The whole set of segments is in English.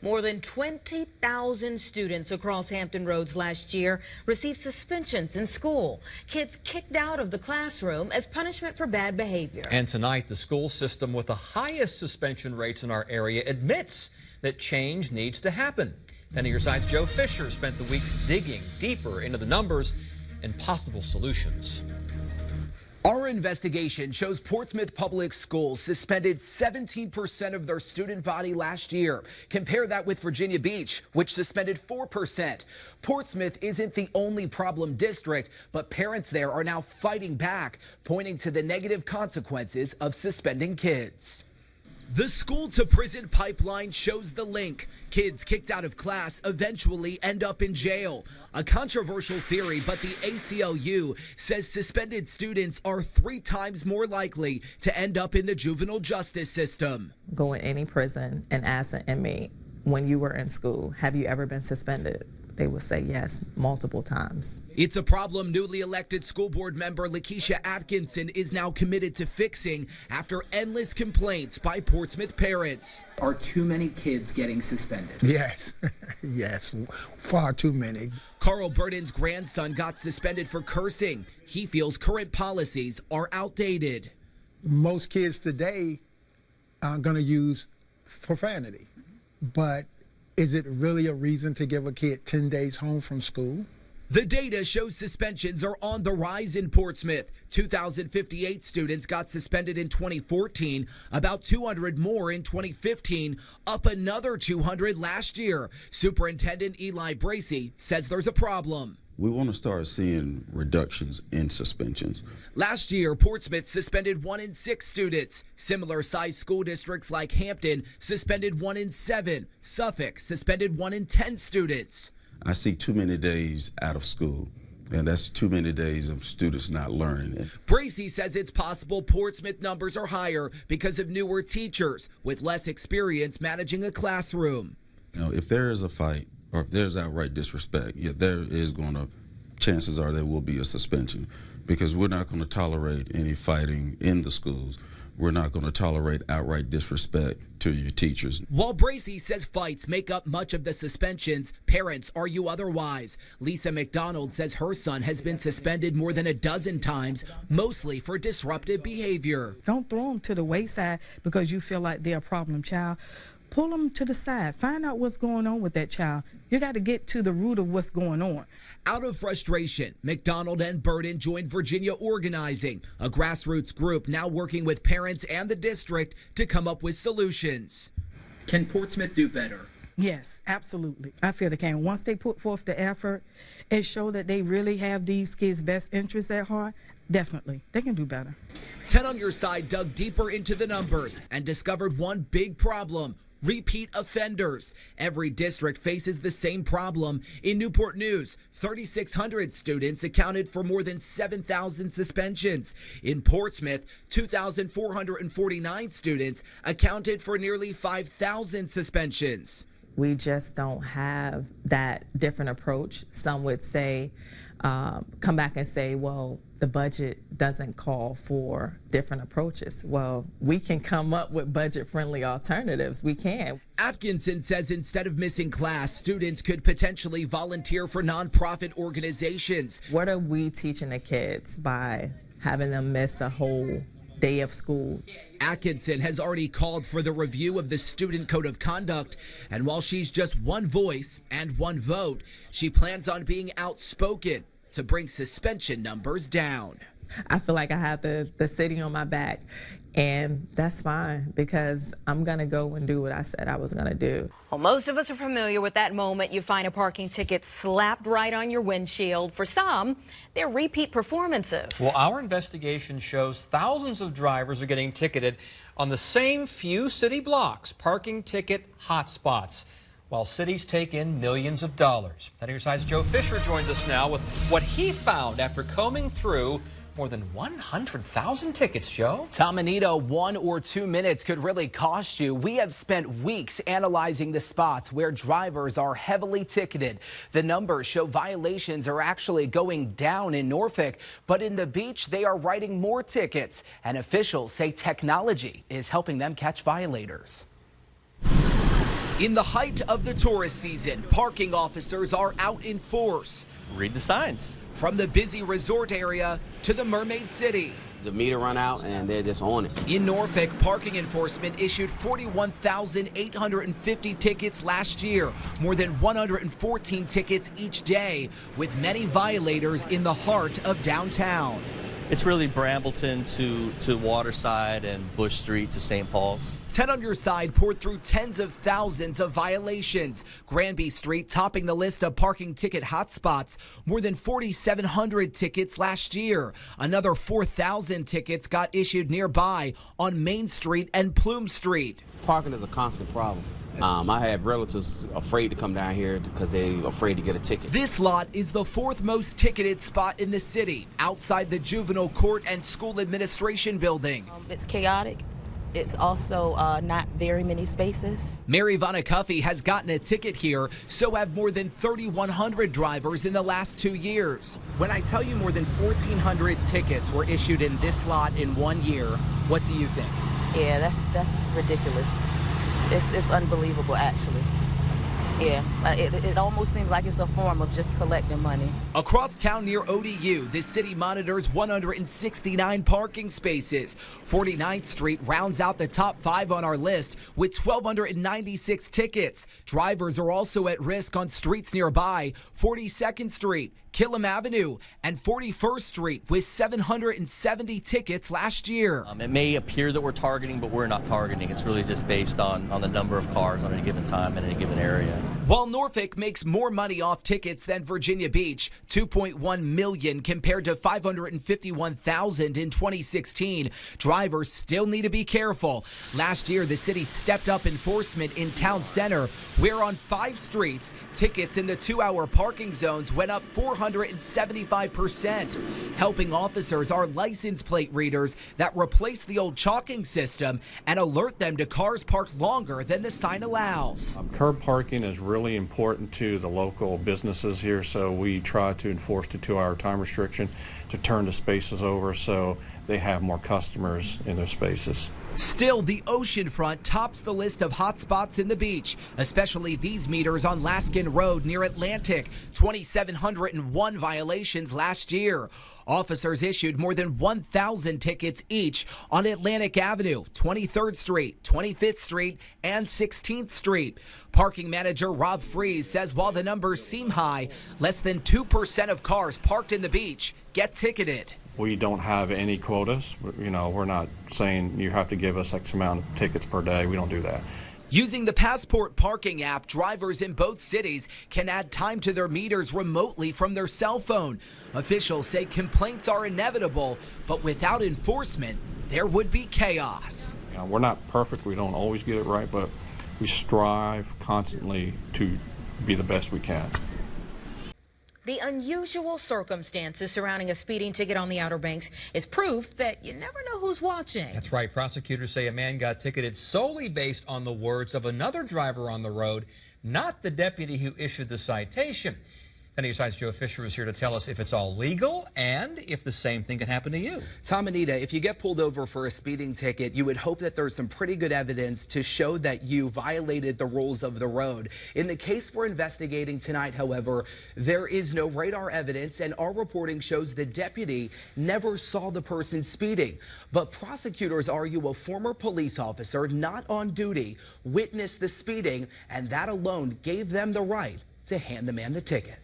More than 20,000 students across Hampton Roads last year received suspensions in school. Kids kicked out of the classroom as punishment for bad behavior. And tonight, the school system with the highest suspension rates in our area admits that change needs to happen. 10 of your side's Joe Fisher spent the weeks digging deeper into the numbers and possible solutions. Our investigation shows Portsmouth Public Schools suspended 17% of their student body last year. Compare that with Virginia Beach, which suspended 4%. Portsmouth isn't the only problem district, but parents there are now fighting back, pointing to the negative consequences of suspending kids. The school-to-prison pipeline shows the link. Kids kicked out of class eventually end up in jail. A controversial theory, but the ACLU says suspended students are 3 times more likely to end up in the juvenile justice system. Go in any prison and ask an inmate, when you were in school, have you ever been suspended? They will say yes, multiple times. It's a problem newly elected school board member Lakeisha Atkinson is now committed to fixing after endless complaints by Portsmouth parents. Are too many kids getting suspended? Yes, yes, far too many. Carl Burden's grandson got suspended for cursing. He feels current policies are outdated. Most kids today are going to use profanity, but is it really a reason to give a kid 10 days home from school? The data shows suspensions are on the rise in Portsmouth. 2,058 students got suspended in 2014, about 200 more in 2015, up another 200 last year. Superintendent Eli Bracey says there's a problem. We want to start seeing reductions in suspensions. Last year, Portsmouth suspended 1 in 6 students. Similar-sized school districts like Hampton suspended 1 in 7. Suffolk suspended 1 in 10 students. I see too many days out of school, and that's too many days of students not learning. Bracey says it's possible Portsmouth numbers are higher because of newer teachers with less experience managing a classroom. You know, if there is a fight, or if there's outright disrespect, chances are there will be a suspension, because we're not going to tolerate any fighting in the schools. We're not going to tolerate outright disrespect to your teachers. While Bracey says fights make up much of the suspensions, parents argue otherwise. Lisa McDonald says her son has been suspended more than a dozen times, mostly for disruptive behavior. Don't throw them to the wayside because you feel like they're a problem child. Pull them to the side. Find out what's going on with that child. You got to get to the root of what's going on. Out of frustration, McDonald and Burden joined Virginia Organizing, a grassroots group now working with parents and the district to come up with solutions. Can Portsmouth do better? Yes, absolutely. I feel they can. Once they put forth the effort and show that they really have these kids' best interests at heart, definitely, they can do better. 10 on your side dug deeper into the numbers and discovered one big problem: repeat offenders. Every district faces the same problem. In Newport News, 3,600 students accounted for more than 7,000 suspensions. In Portsmouth, 2,449 students accounted for nearly 5,000 suspensions. We just don't have that different approach. Some would say, come back and say, well, the budget doesn't call for different approaches. Well, we can come up with budget-friendly alternatives. We can. Atkinson says instead of missing class, students could potentially volunteer for nonprofit organizations. What are we teaching the kids by having them miss a whole day of school? Atkinson has already called for the review of the Student Code of Conduct, and while she's just one voice and one vote, she plans on being outspoken to bring suspension numbers down. I feel like I have the city on my back, and that's fine because I'm gonna go and do what I said I was gonna do. Well, most of us are familiar with that moment you find a parking ticket slapped right on your windshield. For some, they're repeat performances. Well, our investigation shows thousands of drivers are getting ticketed on the same few city blocks, parking ticket hotspots, while cities take in millions of dollars. That Your Side's Joe Fisher joins us now with what he found after combing through more than 100,000 tickets, Joe. Tom Anito, 1 or 2 minutes could really cost you. We have spent weeks analyzing the spots where drivers are heavily ticketed. The numbers show violations are actually going down in Norfolk, but in the Beach, they are writing more tickets, and officials say technology is helping them catch violators. In the height of the tourist season, parking officers are out in force. Read the signs. From the busy resort area to the Mermaid City. The meter run out and they're just on it. In Norfolk, parking enforcement issued 41,850 tickets last year, more than 114 tickets each day, with many violators in the heart of downtown. It's really Brambleton to Waterside and Bush Street to St. Paul's. 10 on your side poured through tens of thousands of violations. Granby Street topping the list of parking ticket hotspots, more than 4,700 tickets last year. Another 4,000 tickets got issued nearby on Main Street and Plume Street. Parking is a constant problem. I have relatives afraid to come down here because they're afraid to get a ticket. This lot is the fourth most ticketed spot in the city, outside the juvenile court and school administration building. It's chaotic. It's also not very many spaces. Mary Vanacuffey has gotten a ticket here, so have more than 3,100 drivers in the last 2 years. When I tell you more than 1,400 tickets were issued in this lot in 1 year, what do you think? Yeah, that's ridiculous. It's unbelievable, actually. Yeah, it almost seems like it's a form of just collecting money. Across town near ODU, the city monitors 169 parking spaces. 49th Street rounds out the top 5 on our list with 1,296 tickets. Drivers are also at risk on streets nearby, 42nd Street, Killam Avenue, and 41st Street with 770 tickets last year. It may appear that we're targeting, but we're not targeting. It's really just based on the number of cars on any given time in any given area. While Norfolk makes more money off tickets than Virginia Beach, $2.1 million compared to $551,000 in 2016, drivers still need to be careful. Last year, the city stepped up enforcement in Town Center, where on 5 streets, tickets in the 2-hour parking zones went up 475%. Helping officers are license plate readers that replace the old chalking system and alert them to cars parked longer than the sign allows. Curb parking is really important to the local businesses here, so we try to enforce the 2-hour time restriction to turn the spaces over so they have more customers in their spaces. Still, the oceanfront tops the list of hot spots in the beach, especially these meters on Laskin Road near Atlantic. 2,701 violations last year. Officers issued more than 1,000 tickets each on Atlantic Avenue, 23rd Street, 25th Street, and 16th Street. Parking manager Rob Freeze says while the numbers seem high, less than 2% of cars parked in the beach get ticketed. We don't have any quotas. You know, we're not saying you have to give us X amount of tickets per day. We don't do that. Using the Passport parking app, drivers in both cities can add time to their meters remotely from their cell phone. Officials say complaints are inevitable, but without enforcement, there would be chaos. You know, we're not perfect. We don't always get it right, but we strive constantly to be the best we can. The unusual circumstances surrounding a speeding ticket on the Outer Banks is proof that you never know who's watching. That's right. Prosecutors say a man got ticketed solely based on the words of another driver on the road, not the deputy who issued the citation. Then besides, Joe Fisher is here to tell us if it's all legal and if the same thing can happen to you. Tom, Anita, if you get pulled over for a speeding ticket, you would hope that there's some pretty good evidence to show that you violated the rules of the road. In the case we're investigating tonight, however, there is no radar evidence, and our reporting shows the deputy never saw the person speeding. But prosecutors argue a former police officer not on duty witnessed the speeding, and that alone gave them the right to hand the man the ticket.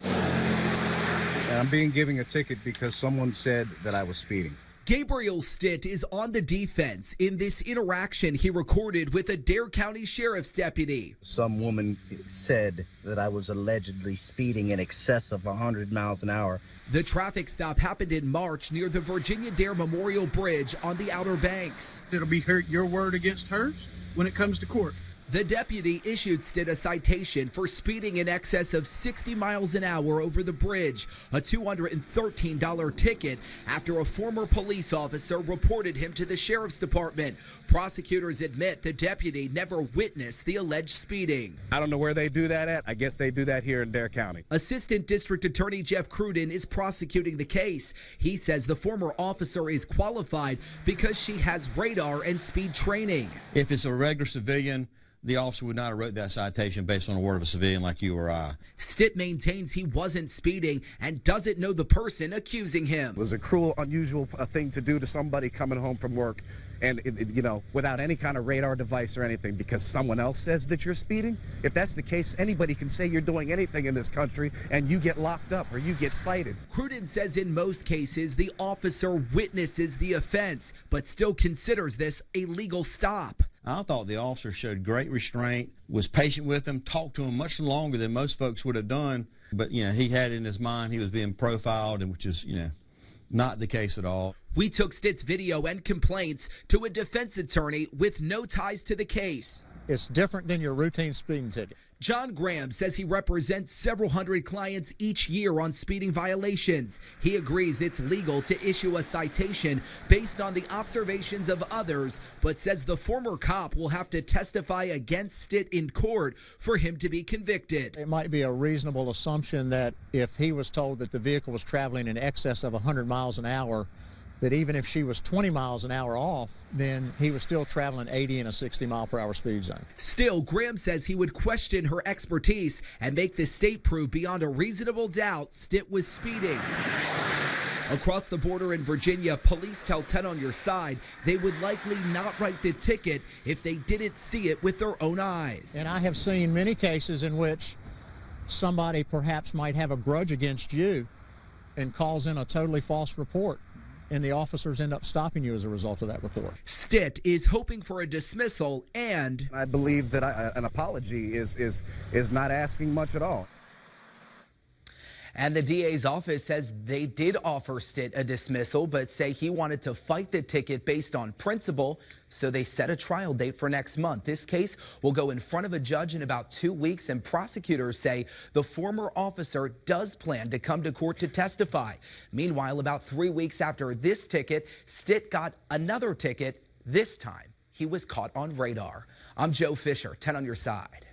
And I'm being given a ticket because someone said that I was speeding. Gabriel Stitt is on the defense in this interaction he recorded with a Dare County Sheriff's deputy. Some woman said that I was allegedly speeding in excess of 100 miles an hour. The traffic stop happened in March near the Virginia Dare Memorial Bridge on the Outer Banks. It'll be your word against hers when it comes to court. The deputy issued Stitt a citation for speeding in excess of 60 miles an hour over the bridge, a $213 ticket after a former police officer reported him to the sheriff's department. Prosecutors admit the deputy never witnessed the alleged speeding. I don't know where they do that at. I guess they do that here in Dare County. Assistant District Attorney Jeff Cruden is prosecuting the case. He says the former officer is qualified because she has radar and speed training. If it's a regular civilian, the officer would not have wrote that citation based on the word of a civilian like you or I. Stitt maintains he wasn't speeding and doesn't know the person accusing him. It was a cruel, unusual thing to do to somebody coming home from work and, you know, without any kind of radar device or anything because someone else says that you're speeding. If that's the case, anybody can say you're doing anything in this country and you get locked up or you get cited. Cruden says in most cases, the officer witnesses the offense, but still considers this a legal stop. I thought the officer showed great restraint, was patient with him, talked to him much longer than most folks would have done. But, you know, he had in his mind he was being profiled, and which is, you know, not the case at all. We took Stitt's video and complaints to a defense attorney with no ties to the case. It's different than your routine speeding ticket. John Graham says he represents several hundred clients each year on speeding violations. He agrees it's legal to issue a citation based on the observations of others, but says the former cop will have to testify against Stitt in court for him to be convicted. It might be a reasonable assumption that if he was told that the vehicle was traveling in excess of 100 miles an hour, that even if she was 20 miles an hour off, then he was still traveling 80 in a 60-mile-per-hour speed zone. Still, Graham says he would question her expertise and make the state prove beyond a reasonable doubt Stitt was speeding. Across the border in Virginia, police tell 10 on Your Side they would likely not write the ticket if they didn't see it with their own eyes. And I have seen many cases in which somebody perhaps might have a grudge against you and calls in a totally false report, and the officers end up stopping you as a result of that report. Stitt is hoping for a dismissal, and I believe that an apology is not asking much at all. And the DA's office says they did offer Stitt a dismissal, but say he wanted to fight the ticket based on principle, so they set a trial date for next month. This case will go in front of a judge in about 2 weeks, and prosecutors say the former officer does plan to come to court to testify. Meanwhile, about 3 weeks after this ticket, Stitt got another ticket. This time, he was caught on radar. I'm Joe Fisher, 10 on Your Side.